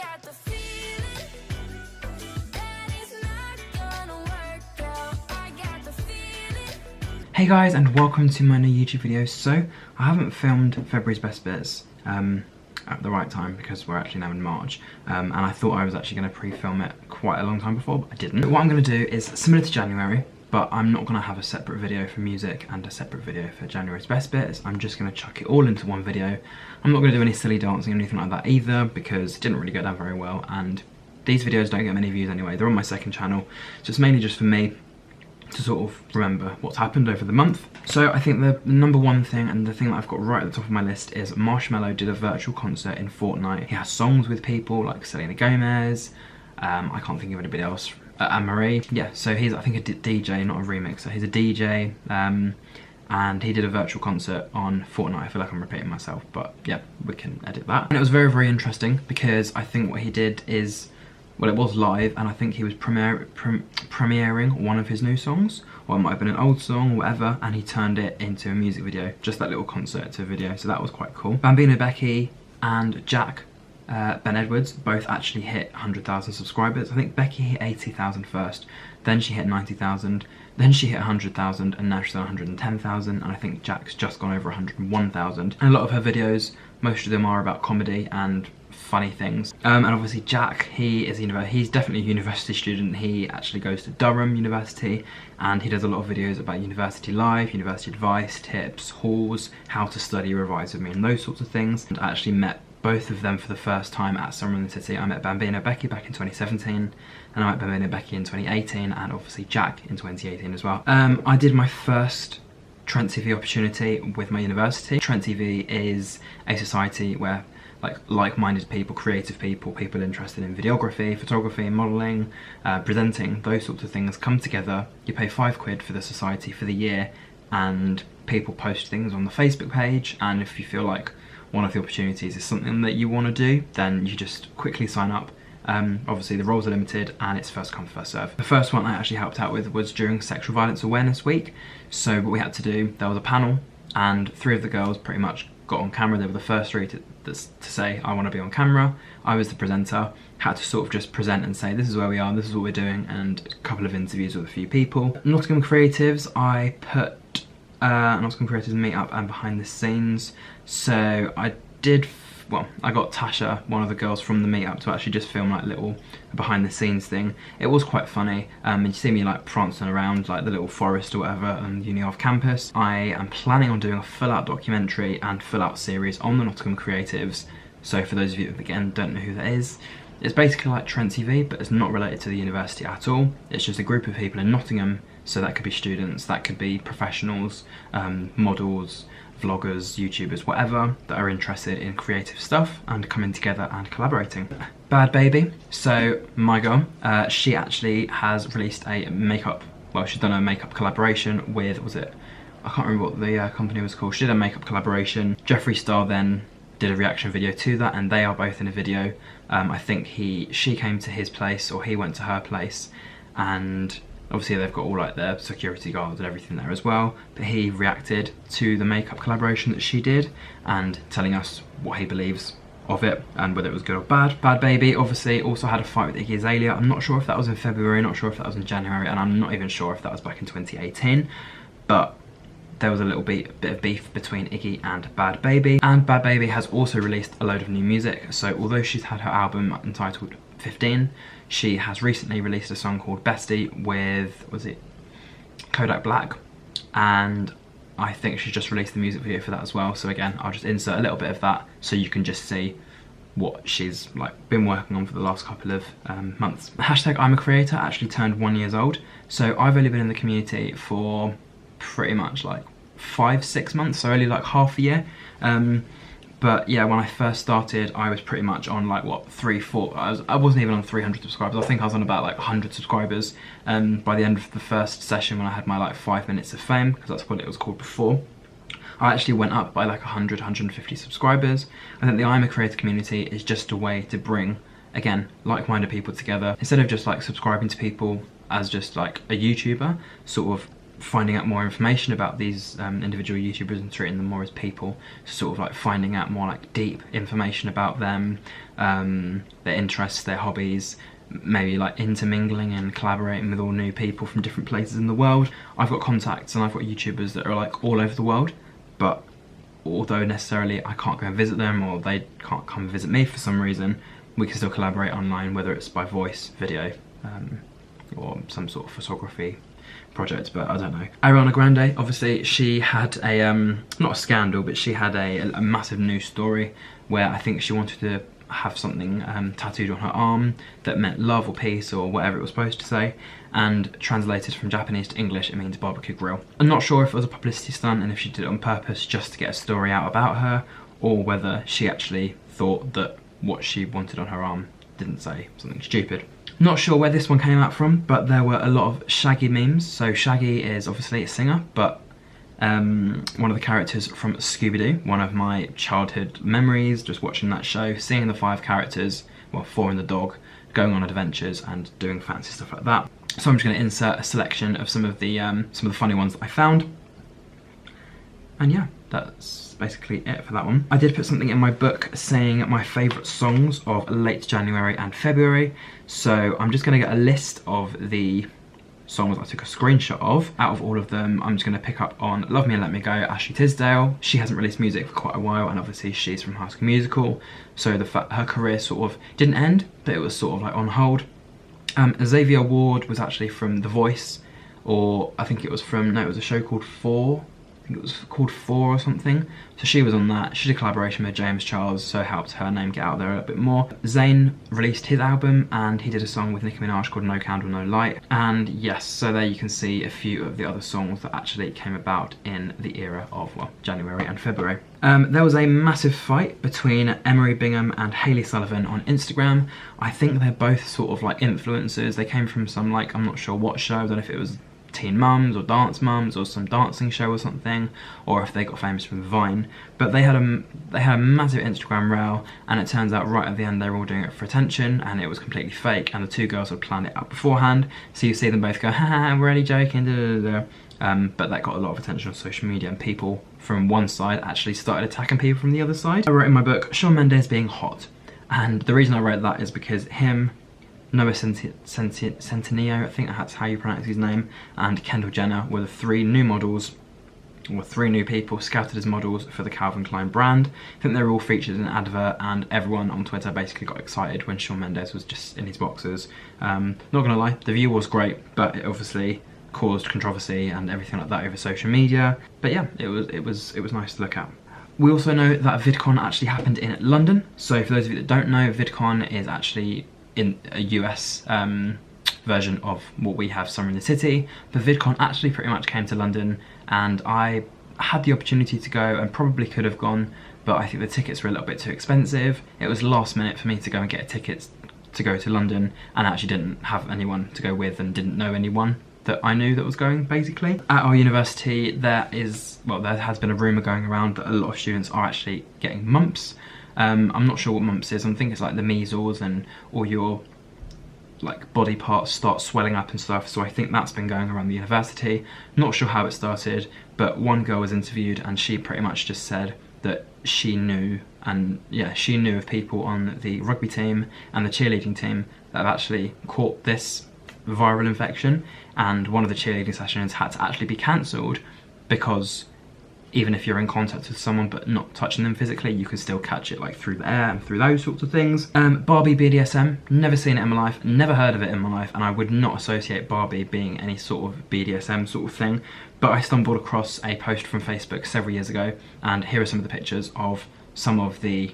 got the feeling that it's not gonna work out. I got the feeling. Hey guys, and welcome to my new YouTube video. So I haven't filmed February's best bits at the right time because we're actually now in March, and I thought I was actually going to pre-film it quite a long time before, but I didn't. But what I'm going to do is similar to January, but I'm not going to have a separate video for music and a separate video for January's best bits. I'm just going to chuck it all into one video. I'm not going to do any silly dancing or anything like that either because it didn't really go down very well, and these videos don't get many views anyway. They're on my second channel, so it's mainly just for me to sort of remember what's happened over the month. So I think the number one thing, and the thing that I've got right at the top of my list, is Marshmello did a virtual concert in Fortnite. He has songs with people like Selena Gomez, I can't think of anybody else, Anne-Marie. Yeah, so he's, I think, a DJ, not a remixer. He's a DJ, and he did a virtual concert on Fortnite. I feel like I'm repeating myself, but yeah, we can edit that. And it was very, very interesting because I think what he did is, well, it was live, and I think he was premiering one of his new songs, or it might have been an old song or whatever, and he turned it into a music video, just that little concert to a video, so that was quite cool. Bambino Becky and Jack Ben Edwards both actually hit 100,000 subscribers. I think Becky hit 80,000 first, then she hit 90,000, then she hit 100,000, and now she's on 110,000, and I think Jack's just gone over 101,000. And a lot of her videos, most of them are about comedy and funny things. And obviously Jack, he's definitely a university student. He actually goes to Durham University, and he does a lot of videos about university life, university advice, tips, halls, how to study, revise with me, and those sorts of things. And I actually met both of them for the first time at Summer in the City. I met Bambino Becky back in 2017, and I met Bambino Becky in 2018, and obviously Jack in 2018 as well. I did my first Trent TV opportunity with my university. Trent TV is a society where like-minded people, creative people, people interested in videography, photography, modelling, presenting, those sorts of things come together. You pay £5 for the society for the year, and people post things on the Facebook page, and if you feel like one of the opportunities is something that you want to do, then you just quickly sign up. Obviously the roles are limited, and it's first come, first serve. The first one I actually helped out with was during Sexual Violence Awareness Week. So what we had to do, there was a panel, and 3 of the girls pretty much got on camera. They were the first 3 to say, I want to be on camera. I was the presenter, had to sort of just present and say, this is where we are, this is what we're doing, and a couple of interviews with a few people. Nottingham Creatives, I put Nottingham Creatives meetup and behind the scenes. So I did, well, I got Tasha, one of the girls from the meetup, to actually just film like little behind the scenes thing. It was quite funny, and you see me like prancing around like the little forest or whatever on uni off campus. I am planning on doing a full out documentary and full out series on the Nottingham Creatives. So for those of you that again don't know who that is, it's basically like Trent TV, but it's not related to the university at all. It's just a group of people in Nottingham, so that could be students, that could be professionals, models, vloggers, YouTubers, whatever, that are interested in creative stuff and coming together and collaborating. Bad Baby, so my girl, she actually has released a makeup, well, she's done a makeup collaboration with, was it, I can't remember what the company was called. She did a makeup collaboration. Jeffree Star then did a reaction video to that, and they are both in a video. I think she came to his place, or he went to her place, and obviously they've got all like their security guards and everything there as well, but he reacted to the makeup collaboration that she did and telling us what he believes of it and whether it was good or bad. Bad Baby obviously also had a fight with Iggy Azalea. I'm not sure if that was in February, not sure if that was in January, and I'm not even sure if that was back in 2018, but there was a little bit of beef between Iggy and Bad Baby. And Bad Baby has also released a load of new music, so although she's had her album entitled 15, she has recently released a song called Bestie with, was it Kodak Black? And I think she's just released the music video for that as well. So again, I'll just insert a little bit of that so you can just see what she's like been working on for the last couple of months. Hashtag I'm a Creator actually turned 1 year old. So I've only been in the community for pretty much like 5-6 months, so only like half a year. But yeah, when I first started, I was pretty much on like what, 3-4, I wasn't even on 300 subscribers. I think I was on about like 100 subscribers by the end of the first session, when I had my like 5 minutes of fame, because that's what it was called before. I actually went up by like 150 subscribers. I think the I'm a Creator community is just a way to bring, again, like-minded people together. Instead of just like subscribing to people as just like a YouTuber, sort of finding out more information about these individual YouTubers and treating them more as people, sort of like finding out more like deep information about them, their interests, their hobbies, maybe like intermingling and collaborating with all new people from different places in the world. I've got contacts and I've got YouTubers that are like all over the world, but although necessarily I can't go and visit them or they can't come visit me for some reason, we can still collaborate online, whether it's by voice, video, or some sort of photography project, but I don't know. Ariana Grande, obviously, she had a, not a scandal, but she had a massive news story where I think she wanted to have something tattooed on her arm that meant love or peace or whatever it was supposed to say, and translated from Japanese to English it means barbecue grill. I'm not sure if it was a publicity stunt and if she did it on purpose just to get a story out about her, or whether she actually thought that what she wanted on her arm didn't say something stupid. Not sure where this one came out from, but there were a lot of Shaggy memes. So Shaggy is obviously a singer, but one of the characters from Scooby-Doo, one of my childhood memories, just watching that show, seeing the 5 characters, well 4 and the dog, going on adventures and doing fancy stuff like that. So I'm just going to insert a selection of some of the funny ones that I found. And yeah, that's basically it for that one. I did put something in my book saying my favourite songs of late January and February. So I'm just going to get a list of the songs I took a screenshot of. Out of all of them, I'm just going to pick up on Love Me and Let Me Go, Ashley Tisdale. She hasn't released music for quite a while, and obviously she's from High School Musical, so the fact her career sort of didn't end, but it was sort of like on hold. Xavier Ward was actually from The Voice, or I think it was from, no, it was a show called 4. I think it was called 4 or something. So she was on that. She did a collaboration with James Charles, so it helped her name get out there a little bit more. Zayn released his album and he did a song with Nicki Minaj called No Candle, No Light. And yes, so there you can see a few of the other songs that actually came about in the era of, well, January and February. There was a massive fight between Emery Bingham and Hailey Sullivan on Instagram. I think they're both sort of like influencers. They came from some, like, I'm not sure what show, I don't know if it was Teen Mums or Dance Mums or some dancing show or something, or if they got famous from Vine, but they had a massive Instagram row, and it turns out right at the end they were all doing it for attention and it was completely fake, and the 2 girls had planned it out beforehand, so you see them both go, haha, we're really joking, da, da, da. But that got a lot of attention on social media, and people from one side actually started attacking people from the other side. I wrote in my book, Shawn Mendes being hot, and the reason I wrote that is because him, Noah Centineo, I think that's how you pronounce his name, and Kendall Jenner were the 3 new models, or 3 new people scouted as models for the Calvin Klein brand. I think they were all featured in an advert, and everyone on Twitter basically got excited when Shawn Mendes was just in his boxers. Not gonna lie, the view was great, but it obviously caused controversy and everything like that over social media. But yeah, it was nice to look at. We also know that VidCon actually happened in London. So for those of you that don't know, VidCon is actually in a US version of what we have Summer in the City, but VidCon actually pretty much came to London, and I had the opportunity to go and probably could have gone, but I think the tickets were a little bit too expensive. It was last minute for me to go and get tickets to go to London, and I actually didn't have anyone to go with and didn't know anyone that I knew that was going, basically. At our university there has been a rumour going around that a lot of students are actually getting mumps. I'm not sure what mumps is. I think it's like the measles and all your like body parts start swelling up and stuff, so I think that's been going around the university. Not sure how it started, but one girl was interviewed and she pretty much just said that she knew, and yeah, she knew of people on the rugby team and the cheerleading team that have actually caught this viral infection, and one of the cheerleading sessions had to actually be cancelled because even if you're in contact with someone but not touching them physically, you can still catch it like through the air and through those sorts of things. Barbie BDSM, never seen it in my life, never heard of it in my life, and I would not associate Barbie being any sort of BDSM sort of thing, but I stumbled across a post from Facebook several years ago, and here are some of the pictures of some of the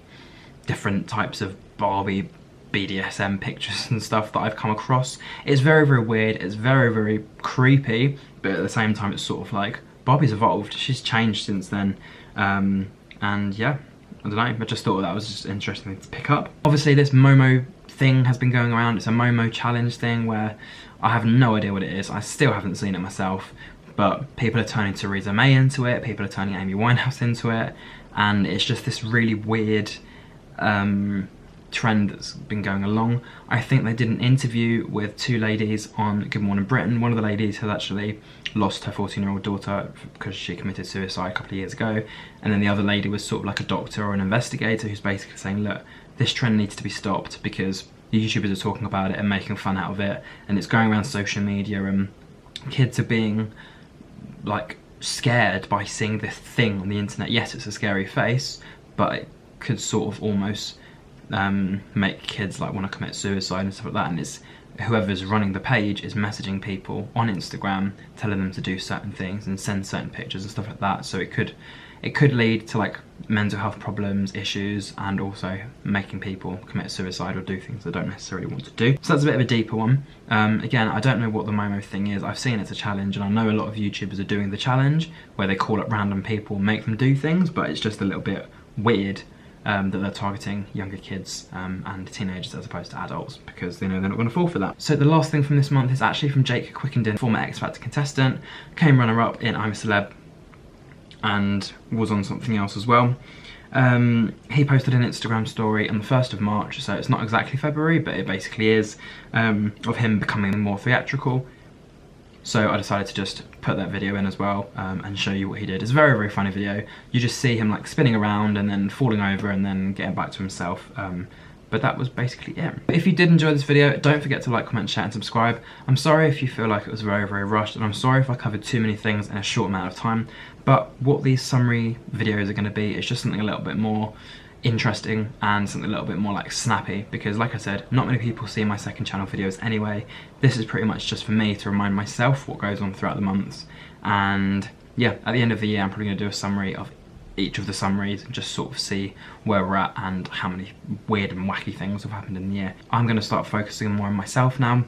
different types of Barbie BDSM pictures and stuff that I've come across. It's very, very weird, it's very, very creepy, but at the same time it's sort of like, Barbie's evolved, she's changed since then, and yeah, I don't know, I just thought that was just interesting to pick up. Obviously this Momo thing has been going around. It's a Momo challenge thing where I have no idea what it is. I still haven't seen it myself, but people are turning Theresa May into it, people are turning Amy Winehouse into it, and it's just this really weird trend that's been going along. I think they did an interview with two ladies on Good Morning Britain. One of the ladies has actually lost her 14-year-old daughter because she committed suicide a couple of years ago, and then the other lady was sort of like a doctor or an investigator who's basically saying, look, this trend needs to be stopped because the YouTubers are talking about it and making fun out of it, and it's going around social media, and kids are being like scared by seeing this thing on the internet. Yes, it's a scary face, but it could sort of almost make kids like want to commit suicide and stuff like that, and it's whoever's running the page is messaging people on Instagram telling them to do certain things and send certain pictures and stuff like that, so it could lead to like mental health problems, issues, and also making people commit suicide or do things they don't necessarily want to do. So that's a bit of a deeper one. Again, I don't know what the Momo thing is. I've seen it's a challenge, and I know a lot of YouTubers are doing the challenge where they call up random people and make them do things, but it's just a little bit weird that they're targeting younger kids and teenagers as opposed to adults, because they know they're not going to fall for that. So the last thing from this month is actually from Jake Quickenden, former X Factor contestant, came runner-up in I'm a Celeb and was on something else as well. He posted an Instagram story on the 1st of March, so it's not exactly February, but it basically is, of him becoming more theatrical. So I decided to just put that video in as well and show you what he did. It's a very, very funny video. You just see him like spinning around and then falling over and then getting back to himself. But that was basically it. If you did enjoy this video, don't forget to like, comment, share and subscribe. I'm sorry if you feel like it was very, very rushed, and I'm sorry if I covered too many things in a short amount of time, but what these summary videos are going to be is just something a little bit more interesting and something a little bit more like snappy, because like I said, not many people see my second channel videos anyway. This is pretty much just for me to remind myself what goes on throughout the months, and yeah, at the end of the year I'm probably going to do a summary of each of the summaries and just sort of see where we're at and how many weird and wacky things have happened in the year. I'm going to start focusing more on myself now.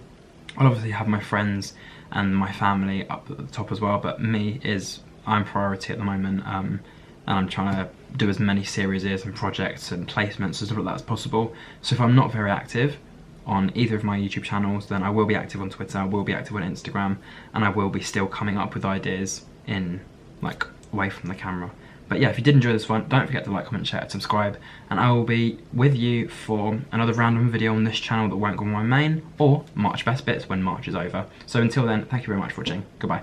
I'll obviously have my friends and my family up at the top as well, but I'm priority at the moment, and I'm trying to do as many series and projects and placements and stuff like that as possible. So if I'm not very active on either of my YouTube channels, then I will be active on Twitter, I will be active on Instagram, and I will be still coming up with ideas in like away from the camera. But yeah, if you did enjoy this one, don't forget to like, comment, share, and subscribe, and I will be with you for another random video on this channel that won't go on my main, or March Best Bits when March is over. So until then, thank you very much for watching. Goodbye.